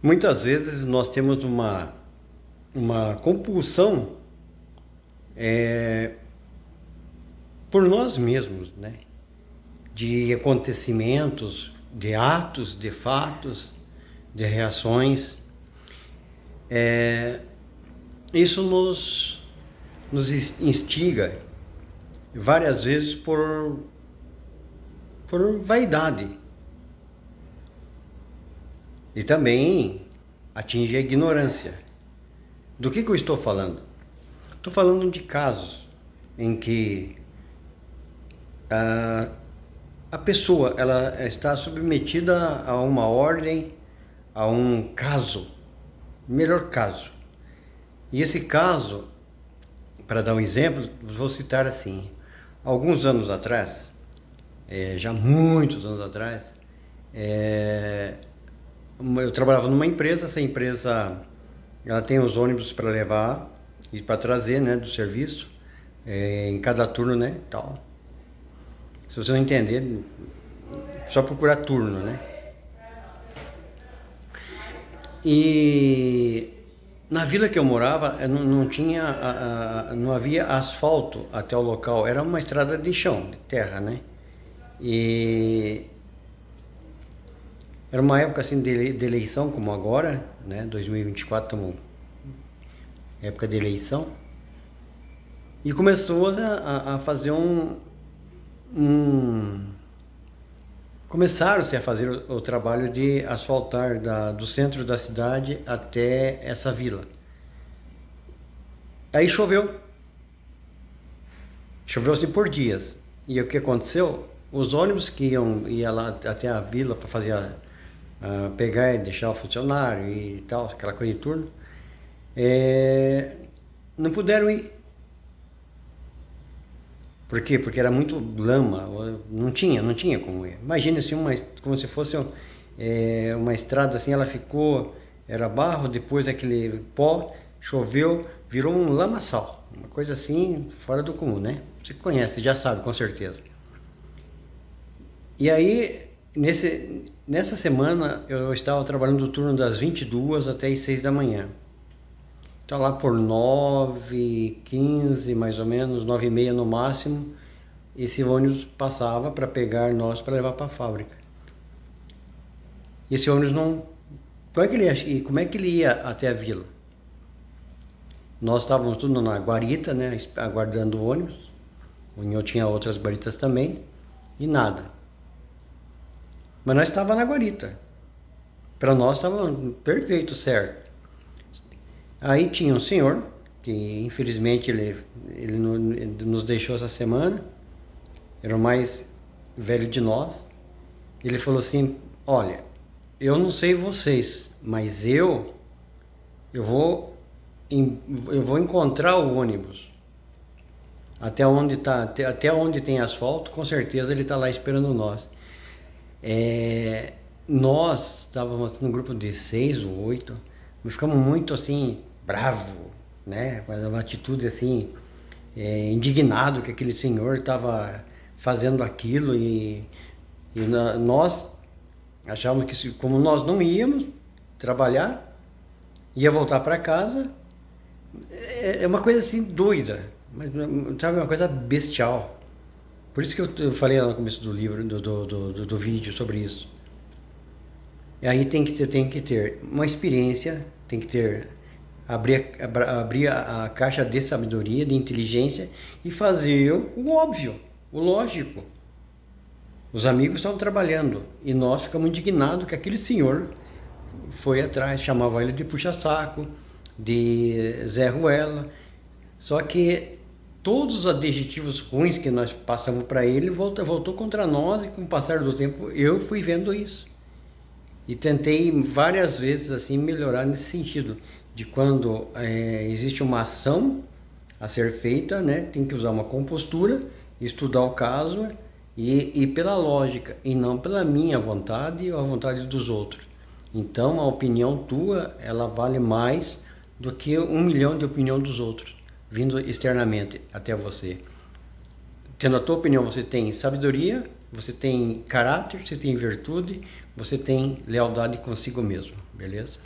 Muitas vezes nós temos uma compulsão por nós mesmos, né? De acontecimentos, de atos, de fatos, de reações. Isso nos instiga várias vezes por vaidade. E também atinge a ignorância. Do que eu estou falando? Estou falando de casos em que a pessoa ela está submetida a uma ordem, a um caso, melhor caso. E esse caso, para dar um exemplo, vou citar assim: alguns anos atrás, já muitos anos atrás, eu trabalhava numa empresa. Essa empresa ela tem os ônibus para levar e para trazer, né, do serviço, em cada turno, né, tal. Se você não entender, só procurar turno, né? E na vila que eu morava, não havia asfalto até o local, era uma estrada de chão, de terra, né? E era uma época assim de eleição, como agora, né? 2024, estamos época de eleição. E começou a fazer começaram-se a fazer o trabalho de asfaltar do centro da cidade até essa vila. Aí choveu assim por dias. E o que aconteceu? Os ônibus que iam lá até a vila para fazer pegar e deixar o funcionário e tal, aquela coisa de turno, não puderam ir. Por quê? Porque era muito lama, não tinha como ir. Imagina assim, como se fosse uma estrada assim, ela ficou, era barro, depois aquele pó, choveu, virou um lamaçal. Uma coisa assim, fora do comum, né? Você conhece, já sabe, com certeza. E aí, nessa semana, eu estava trabalhando no turno das 22 até as 6 da manhã. Então lá por 9h15, mais ou menos, 9h30 no máximo, esse ônibus passava para pegar nós para levar para a fábrica. Esse ônibus não... Como é que ele ia até a vila? Nós estávamos tudo na guarita, né, aguardando o ônibus. Eu tinha outras guaritas também, e nada. Mas nós estávamos na guarita. Para nós estava perfeito, certo. Aí tinha um senhor, que infelizmente ele nos deixou essa semana, era o mais velho de nós. Ele falou assim: olha, eu não sei vocês, mas eu vou encontrar o ônibus. Até onde tem asfalto, com certeza ele está lá esperando nós. Nós estávamos num grupo de 6 ou 8, ficamos muito assim, bravo, né? Mas uma atitude assim, indignado que aquele senhor estava fazendo aquilo nós achávamos que como nós não íamos trabalhar, ia voltar para casa. É uma coisa assim doida, mas sabe, uma coisa bestial. Por isso que eu falei lá no começo do livro, do vídeo sobre isso. E aí tem que ter uma experiência, tem que ter abrir a caixa de sabedoria, de inteligência e fazer o óbvio, o lógico. Os amigos estavam trabalhando e nós ficamos indignados que aquele senhor foi atrás, chamava ele de puxa-saco, de Zé Ruela. Só que todos os adjetivos ruins que nós passamos para ele voltou contra nós, e com o passar do tempo eu fui vendo isso. E tentei várias vezes assim melhorar nesse sentido, de quando existe uma ação a ser feita, né, tem que usar uma compostura, estudar o caso e pela lógica, e não pela minha vontade ou a vontade dos outros. Então a opinião tua, ela vale mais do que 1 milhão de opinião dos outros, vindo externamente até você. Tendo a tua opinião, você tem sabedoria, você tem caráter, você tem virtude, você tem lealdade consigo mesmo, beleza?